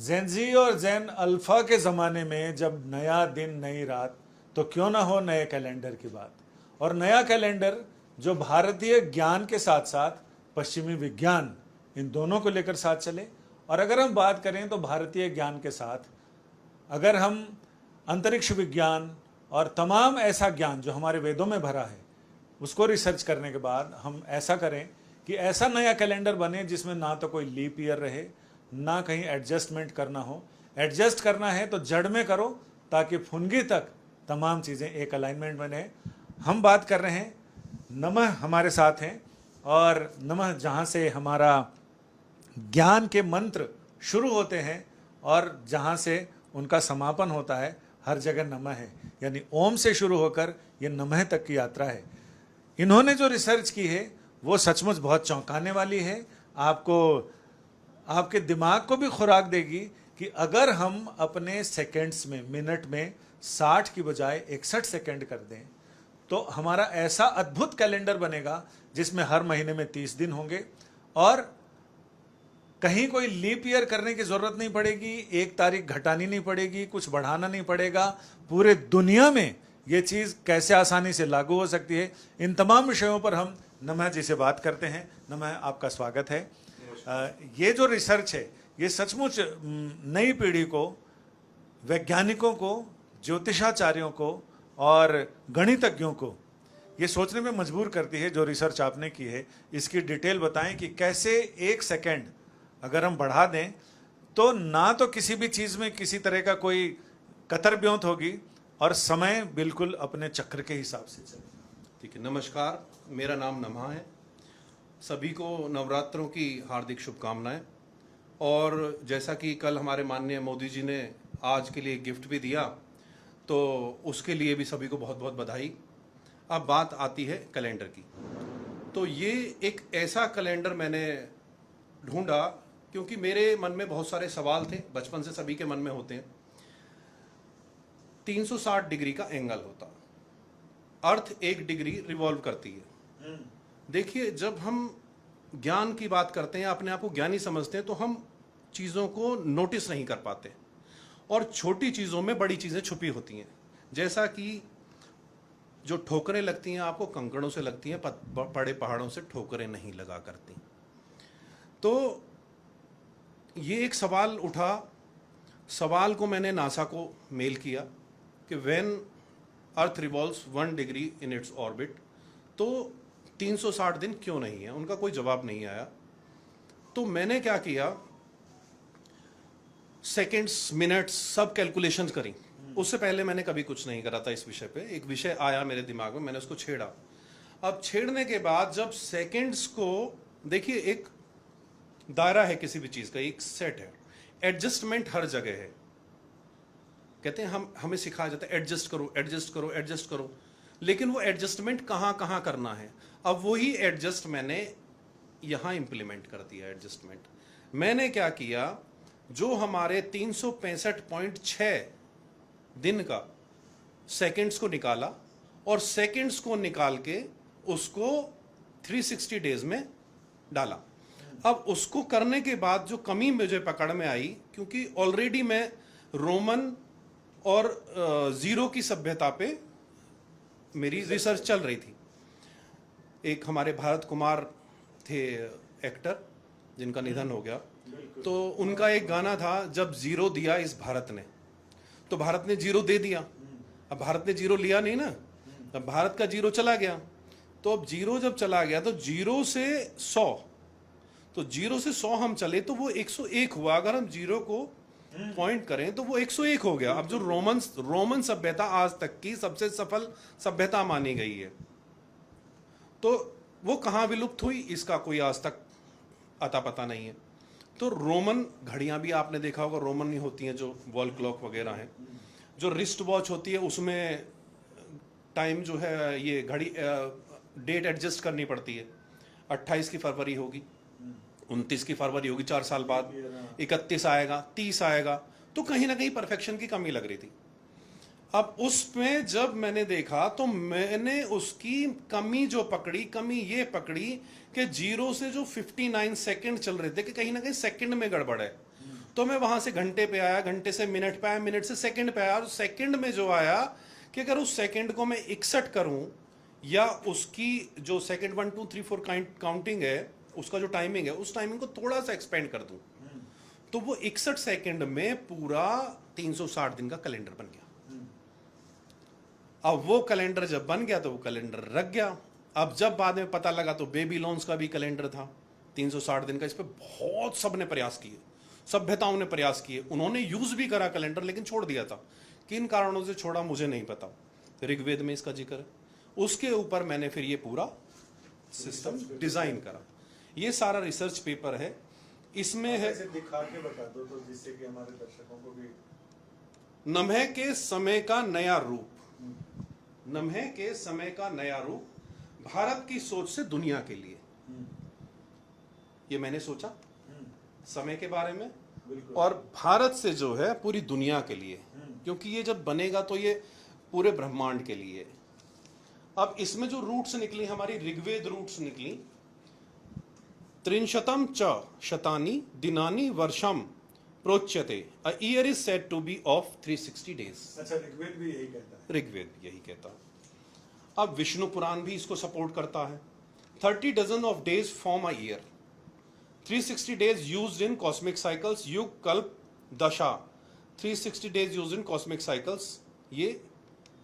Gen Z और जेन alpha के ज़माने में जब नया दिन नई रात, तो क्यों ना हो नए कैलेंडर की बात। और नया कैलेंडर जो भारतीय ज्ञान के साथ साथ पश्चिमी विज्ञान, इन दोनों को लेकर साथ चले। और अगर हम बात करें तो भारतीय ज्ञान के साथ अगर हम अंतरिक्ष विज्ञान और तमाम ऐसा ज्ञान जो हमारे वेदों में भरा है उसको रिसर्च करने के बाद हम ऐसा करें कि ऐसा नया कैलेंडर बने जिसमें ना तो कोई लीप ईयर रहे, ना कहीं एडजस्टमेंट करना हो। एडजस्ट करना है तो जड़ में करो ताकि फुनगी तक तमाम चीज़ें एक अलाइनमेंट बने। हम बात कर रहे हैं, नमः हमारे साथ हैं, और नमः जहाँ से हमारा ज्ञान के मंत्र शुरू होते हैं और जहाँ से उनका समापन होता है, हर जगह नमः है। यानी ओम से शुरू होकर ये नमः तक की यात्रा है। इन्होंने जो रिसर्च की है वो सचमुच बहुत चौंकाने वाली है। आपको, आपके दिमाग को भी खुराक देगी कि अगर हम अपने सेकंड्स में, मिनट में 60 की बजाय 61 सेकंड कर दें तो हमारा ऐसा अद्भुत कैलेंडर बनेगा जिसमें हर महीने में 30 दिन होंगे और कहीं कोई लीप ईयर करने की जरूरत नहीं पड़ेगी, एक तारीख घटानी नहीं पड़ेगी, कुछ बढ़ाना नहीं पड़ेगा। पूरे दुनिया में ये चीज़ कैसे आसानी से लागू हो सकती है, इन तमाम विषयों पर हम नमः जी से बात करते हैं। नमः, आपका स्वागत है। ये जो रिसर्च है ये सचमुच नई पीढ़ी को, वैज्ञानिकों को, ज्योतिषाचार्यों को और गणितज्ञों को ये सोचने में मजबूर करती है। जो रिसर्च आपने की है इसकी डिटेल बताएं कि कैसे एक सेकेंड अगर हम बढ़ा दें तो ना तो किसी भी चीज़ में किसी तरह का कोई कतर ब्योंत होगी और समय बिल्कुल अपने चक्र के हिसाब से चलेगा। ठीक है, नमस्कार, मेरा नाम नमः है। सभी को नवरात्रों की हार्दिक शुभकामनाएं। और जैसा कि कल हमारे माननीय मोदी जी ने आज के लिए गिफ्ट भी दिया, तो उसके लिए भी सभी को बहुत बहुत बधाई। अब बात आती है कैलेंडर की। तो ये एक ऐसा कैलेंडर मैंने ढूंढा क्योंकि मेरे मन में बहुत सारे सवाल थे, बचपन से सभी के मन में होते हैं। 360 डिग्री का एंगल होता, अर्थ 1 डिग्री रिवॉल्व करती है। देखिए, जब हम ज्ञान की बात करते हैं, अपने आप को ज्ञानी समझते हैं, तो हम चीज़ों को नोटिस नहीं कर पाते और छोटी चीज़ों में बड़ी चीज़ें छुपी होती हैं। जैसा कि जो ठोकरें लगती हैं आपको कंकड़ों से लगती हैं, बड़े पहाड़ों से ठोकरें नहीं लगा करती। तो ये एक सवाल उठा। सवाल को मैंने नासा को मेल किया कि when earth revolves 1 degree in its orbit, तो 360 दिन क्यों नहीं है। उनका कोई जवाब नहीं आया। तो मैंने क्या किया, सेकेंड्स, मिनट्स सब कैलकुलेशंस करी। उससे पहले मैंने कभी कुछ नहीं करा था इस विषय पे। एक विषय आया मेरे दिमाग में, मैंने उसको छेड़ा। अब छेड़ने के बाद जब सेकेंड्स को देखिए, एक दायरा है किसी भी चीज का, एक सेट है। एडजस्टमेंट हर जगह है। कहते हैं हमें सिखाया जाता है एडजस्ट करो, एडजस्ट करो, एडजस्ट करो, लेकिन वो एडजस्टमेंट कहाँ कहाँ करना है। अब वही एडजस्ट मैंने यहाँ इंप्लीमेंट कर दिया। एडजस्टमेंट मैंने क्या किया, जो हमारे 365.6 दिन का सेकंड्स को निकाला और सेकंड्स को निकाल के उसको 360 डेज में डाला। अब उसको करने के बाद जो कमी मुझे पकड़ में आई, क्योंकि ऑलरेडी मैं रोमन और जीरो की सभ्यता पे मेरी रिसर्च चल रही थी। एक हमारे भारत कुमार थे एक्टर, जिनका निधन हो गया, तो उनका एक गाना था, जब जीरो दिया इस भारत ने, तो भारत ने जीरो दे दिया। अब भारत ने जीरो लिया नहीं ना, अब भारत का जीरो चला गया। तो अब जीरो जब चला गया तो जीरो से 100, तो जीरो से 100 हम चले तो वो 101 हुआ। अगर हम जीरो को पॉइंट करें तो वो 101 हो गया। अब जो रोमन सभ्यता आज तक की सबसे सफल सभ्यता मानी गई है, तो वो कहाँ विलुप्त हुई इसका कोई आज तक अता पता नहीं है। तो रोमन घड़ियां भी आपने देखा होगा, रोमन ही होती हैं, जो वॉल क्लॉक वगैरह हैं। जो रिस्ट वॉच होती है उसमें टाइम जो है, ये घड़ी डेट एडजस्ट करनी पड़ती है। 28 की फरवरी होगी, 29 की फरवरी होगी, 4 साल बाद 31 आएगा, 30 आएगा, तो कहीं ना कहीं परफेक्शन की कमी लग रही थी। अब उसमें जब मैंने देखा तो मैंने उसकी कमी जो पकड़ी, कमी ये पकड़ी कि जीरो से जो 59 सेकंड चल रहे थे कि कहीं ना कहीं सेकंड में गड़बड़ है। तो मैं वहां से घंटे पे आया, घंटे से मिनट पे आया, मिनट से सेकंड पे आया, और सेकंड में जो आया कि अगर उस सेकंड को मैं 61 करूं या उसकी जो सेकंड 1 2 3 4 काउंटिंग है, उसका जो टाइमिंग है, उस टाइमिंग को थोड़ा सा एक्सपेंड कर दूं, तो वो 61 सेकंड में पूरा 360 दिन का कैलेंडर बन गया। अब वो कैलेंडर जब बन गया तो वो कैलेंडर रख गया। अब जब बाद में पता लगा तो बेबीलोन्स का भी कैलेंडर था 360 दिन का। इस पे बहुत सबने प्रयास किए, सभ्यताओं ने प्रयास किए, उन्होंने यूज भी करा कैलेंडर, लेकिन छोड़ दिया था। किन कारणों से छोड़ा मुझे नहीं पता, ऋग्वेद में इसका जिक्र है। उसके ऊपर मैंने फिर ये पूरा सिस्टम डिजाइन करा। ये सारा रिसर्च पेपर है, इसमें है। ऐसे दिखा के बता दो तो जिससे कि हमारे दर्शकों को भी। नम्हे के समय का नया रूप, नम्हे के समय का नया रूप, भारत की सोच से दुनिया के लिए। ये मैंने सोचा समय के बारे में, और भारत से जो है पूरी दुनिया के लिए, क्योंकि ये जब बनेगा तो ये पूरे ब्रह्मांड के लिए। अब इसमें जो रूट्स निकली, हमारी ऋग्वेद रूट्स निकली, त्रिंशतम च शतानि दिनानि वर्षम प्रोच्यते, a year is said to be of 360 days. अच्छा, ऋग्वेद भी यही कहता है। ऋग्वेद यही कहता है। अब विष्णु पुराण भी इसको सपोर्ट करता है। 30 dozen of days form a year, 360 days used in cosmic cycles, युग कल्प दशा, 360 days used in cosmic cycles, ये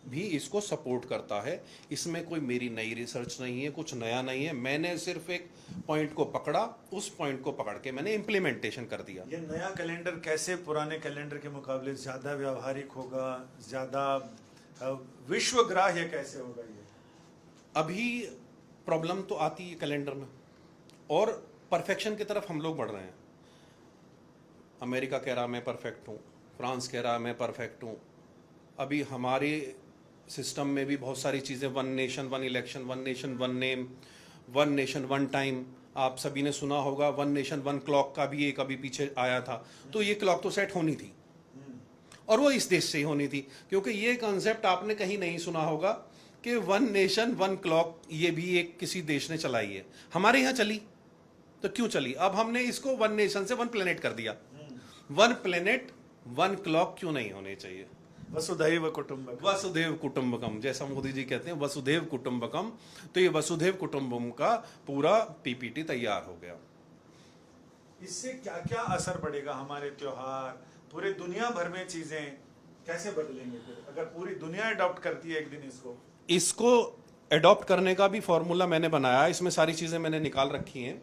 भी इसको सपोर्ट करता है। इसमें कोई मेरी नई रिसर्च नहीं है, कुछ नया नहीं है। मैंने सिर्फ एक पॉइंट को पकड़ा, उस पॉइंट को पकड़ के मैंने इम्प्लीमेंटेशन कर दिया। ये नया कैलेंडर कैसे पुराने कैलेंडर के मुकाबले ज्यादा व्यावहारिक होगा, ज्यादा विश्वग्राह्य कैसे होगा? ये अभी प्रॉब्लम तो आती है कैलेंडर में, और परफेक्शन की तरफ हम लोग बढ़ रहे हैं। अमेरिका कह रहा मैं परफेक्ट हूँ, फ्रांस कह रहा मैं परफेक्ट हूँ। अभी हमारे सिस्टम में भी बहुत सारी चीज़ें, one nation one election, one nation one name, one nation one time, आप सभी ने सुना होगा। वन नेशन वन क्लॉक का भी एक अभी पीछे आया था, तो ये क्लॉक तो सेट होनी थी, और वो इस देश से ही होनी थी, क्योंकि ये कॉन्सेप्ट आपने कहीं नहीं सुना होगा कि वन नेशन वन क्लॉक, ये भी एक किसी देश ने चलाई है। हमारे यहाँ चली तो क्यों चली? अब हमने इसको वन नेशन से वन प्लेनेट कर दिया। वन प्लेनेट वन क्लॉक क्यों नहीं होनी चाहिए? वसुधैव कुटुंबकम, वसुधैव कुटुंबकम, जैसा मोदी जी कहते हैं वसुधैव कुटुंबकम। तो ये वसुधैव कुटुंबकम का पूरा पीपीटी तैयार हो गया। इससे क्या क्या असर पड़ेगा? हमारे त्योहार, पूरे दुनिया भर में चीजें कैसे बदलेंगे फिर, अगर पूरी दुनिया अडॉप्ट करती है एक दिन इसको? इसको अडॉप्ट करने का भी फॉर्मूला मैंने बनाया, इसमें सारी चीजें मैंने निकाल रखी हैं।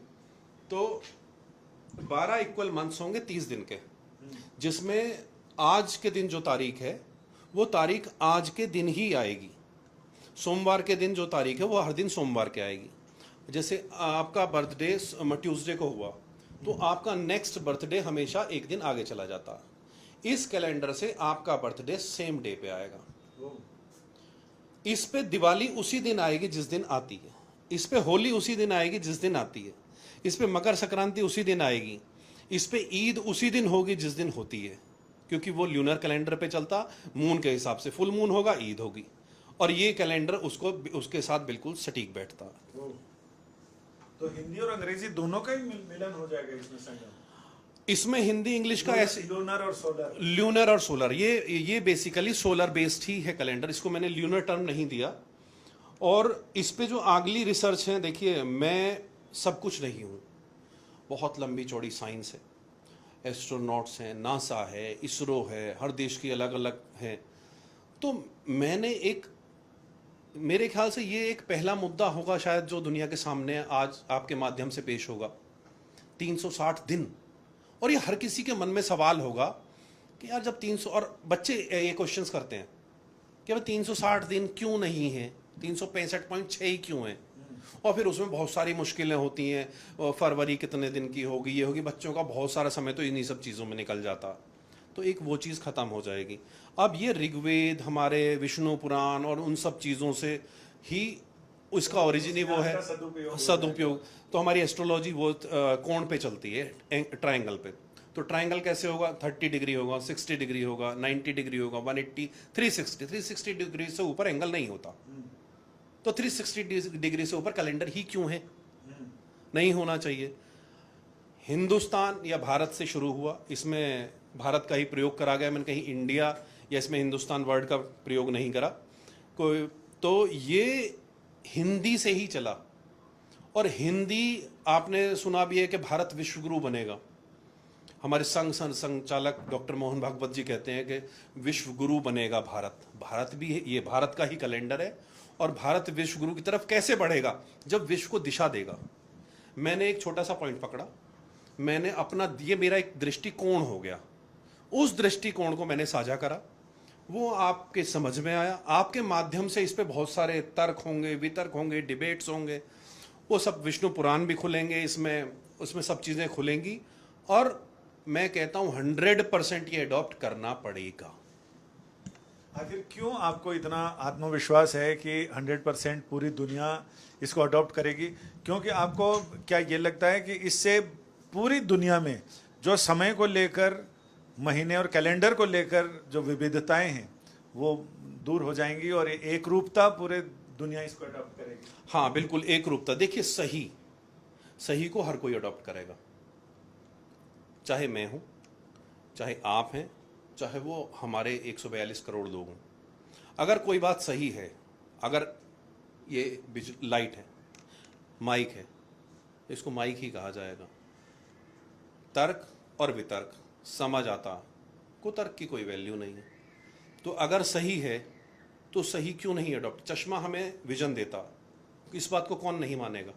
तो 12 इक्वल मंथ्स होंगे 30 दिन के, जिसमें आज के दिन जो तारीख है वो तारीख आज के दिन ही आएगी। सोमवार के दिन जो तारीख है वो हर दिन सोमवार के आएगी। जैसे आपका बर्थडे ट्यूसडे को हुआ, तो आपका नेक्स्ट बर्थडे हमेशा एक दिन आगे चला जाता है। इस कैलेंडर से आपका बर्थडे सेम डे पे आएगा। इस पे दिवाली उसी दिन आएगी जिस दिन आती है, इस पे होली उसी दिन आएगी जिस दिन आती है, इस पे मकर संक्रांति उसी दिन आएगी, इस पे ईद उसी दिन होगी जिस दिन होती है, क्योंकि वो ल्यूनर कैलेंडर पे चलता, मून के हिसाब से फुल मून होगा, ईद होगी, और ये कैलेंडर उसको उसके साथ बिल्कुल सटीक बैठता। तो हिंदी और अंग्रेजी दोनों का ही मिलन हो जाएगा इसमें संगम? इसमें हिंदी इंग्लिश का ऐसे, लूनर और सोलर, ल्यूनर और सोलर, ये बेसिकली सोलर बेस्ड ही है कैलेंडर। इसको मैंने ल्यूनर टर्म नहीं दिया। और इस पे जो अगली रिसर्च है, देखिए मैं सब कुछ नहीं हूँ, बहुत लंबी चौड़ी साइंस है, एस्ट्रोनॉट्स हैं, नासा है, इसरो है, हर देश की अलग अलग हैं। तो मैंने एक, मेरे ख्याल से ये एक पहला मुद्दा होगा शायद जो दुनिया के सामने आज आपके माध्यम से पेश होगा। 360 दिन, और ये हर किसी के मन में सवाल होगा कि यार जब 300, और बच्चे ये क्वेश्चंस करते हैं कि भाई 360 दिन क्यों नहीं है, 365.6 ही क्यों है? और फिर उसमें बहुत सारी मुश्किलें होती हैं, फरवरी कितने दिन की होगी, ये होगी, बच्चों का बहुत सारा समय तो इन्हीं सब चीज़ों में निकल जाता। तो एक वो चीज़ ख़त्म हो जाएगी। अब ये ऋग्वेद, हमारे विष्णु पुराण और उन सब चीज़ों से ही उसका ओरिजिन ही वो है, सदुपयोग। तो हमारी एस्ट्रोलॉजी वो कोण पे चलती है, ट्रायंगल पे। तो ट्रायंगल कैसे होगा? 30 डिग्री होगा, 60 डिग्री होगा, 90 डिग्री होगा, 180, 360 डिग्री से ऊपर एंगल नहीं होता। तो 360 डिग्री से ऊपर कैलेंडर ही क्यों है? नहीं होना चाहिए। हिंदुस्तान या भारत से शुरू हुआ, इसमें भारत का ही प्रयोग करा गया, मैंने कहीं इंडिया या इसमें हिंदुस्तान वर्ड का प्रयोग नहीं करा कोई। तो ये हिंदी से ही चला, और हिंदी आपने सुना भी है कि भारत विश्वगुरु बनेगा। हमारे संघ संचालक डॉक्टर मोहन भागवत जी कहते हैं कि विश्वगुरु बनेगा भारत। भारत भी है, ये भारत का ही कैलेंडर है, और भारत विश्वगुरु की तरफ कैसे बढ़ेगा, जब विश्व को दिशा देगा। मैंने एक छोटा सा पॉइंट पकड़ा, मैंने अपना, ये मेरा एक दृष्टिकोण हो गया, उस दृष्टिकोण को मैंने साझा करा, वो आपके समझ में आया। आपके माध्यम से इस पे बहुत सारे तर्क होंगे, वितर्क होंगे, डिबेट्स होंगे, वो सब विष्णु पुराण भी खुलेंगे इसमें, उसमें सब चीज़ें खुलेंगी, और मैं कहता हूं 100% ये अडॉप्ट करना पड़ेगा। आखिर क्यों आपको इतना आत्मविश्वास है कि 100% पूरी दुनिया इसको अडॉप्ट करेगी? क्योंकि आपको क्या ये लगता है कि इससे पूरी दुनिया में जो समय को लेकर, महीने और कैलेंडर को लेकर जो विविधताएं हैं वो दूर हो जाएंगी और एक रूपता पूरे दुनिया इसको अडॉप्ट करेगी? हाँ बिल्कुल, एक रूपता। देखिए, सही को हर कोई अडॉप्ट करेगा, चाहे मैं हूं, चाहे आप हैं, चाहे वो हमारे 142 करोड़ लोग हों। अगर कोई बात सही है, अगर ये लाइट है, माइक है, इसको माइक ही कहा जाएगा। तर्क और वितर्क समझ आता, कुतर्क की कोई वैल्यू नहीं है। तो अगर सही है तो सही क्यों नहीं अडॉप्ट? चश्मा हमें विजन देता, इस बात को कौन नहीं मानेगा?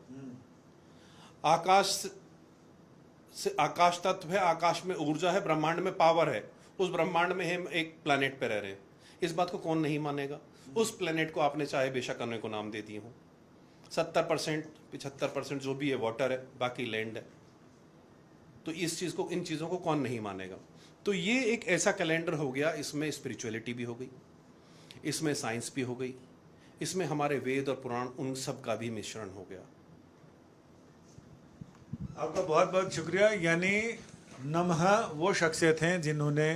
आकाश तत्व है, आकाश में ऊर्जा है, ब्रह्मांड में पावर है, उस ब्रह्मांड में हम एक प्लैनेट पे रह रहे हैं, इस बात को कौन नहीं मानेगा? उस प्लैनेट को आपने चाहे बेशक अन्य को नाम दे दिए हो, 70% 75% जो भी है वाटर है, बाकी लैंड है। तो इस चीज को, इन चीजों को कौन नहीं मानेगा? तो ये एक ऐसा कैलेंडर हो गया, इसमें स्पिरिचुअलिटी भी हो गई, इसमें साइंस भी हो गई, इसमें हमारे वेद और पुराण, उन सब का भी मिश्रण हो गया। आपका बहुत बहुत शुक्रिया। यानी नमः वो शख्सियत हैं जिन्होंने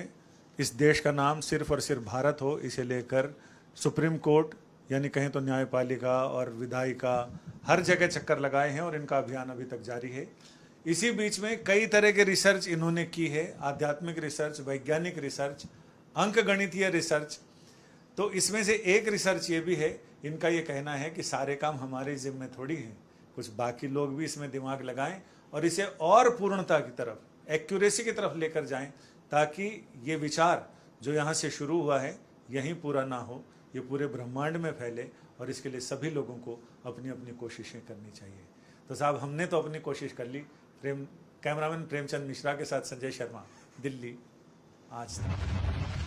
इस देश का नाम सिर्फ और सिर्फ भारत हो इसे लेकर सुप्रीम कोर्ट, यानी कहें तो न्यायपालिका और विधायिका, हर जगह चक्कर लगाए हैं और इनका अभियान अभी तक जारी है। इसी बीच में कई तरह के रिसर्च इन्होंने की है, आध्यात्मिक रिसर्च, वैज्ञानिक रिसर्च, अंकगणितीय रिसर्च। तो इसमें से एक रिसर्च ये भी है, इनका ये कहना है कि सारे काम हमारे जिम्मे थोड़ी हैं, कुछ बाकी लोग भी इसमें दिमाग लगाएं और इसे और पूर्णता की तरफ, एक्यूरेसी की तरफ लेकर जाएं, ताकि ये विचार जो यहाँ से शुरू हुआ है यहीं पूरा ना हो, ये पूरे ब्रह्मांड में फैले। और इसके लिए सभी लोगों को अपनी अपनी कोशिशें करनी चाहिए। तो साहब, हमने तो अपनी कोशिश कर ली। कैमरामैन प्रेमचंद मिश्रा के साथ संजय शर्मा, दिल्ली, आज तक।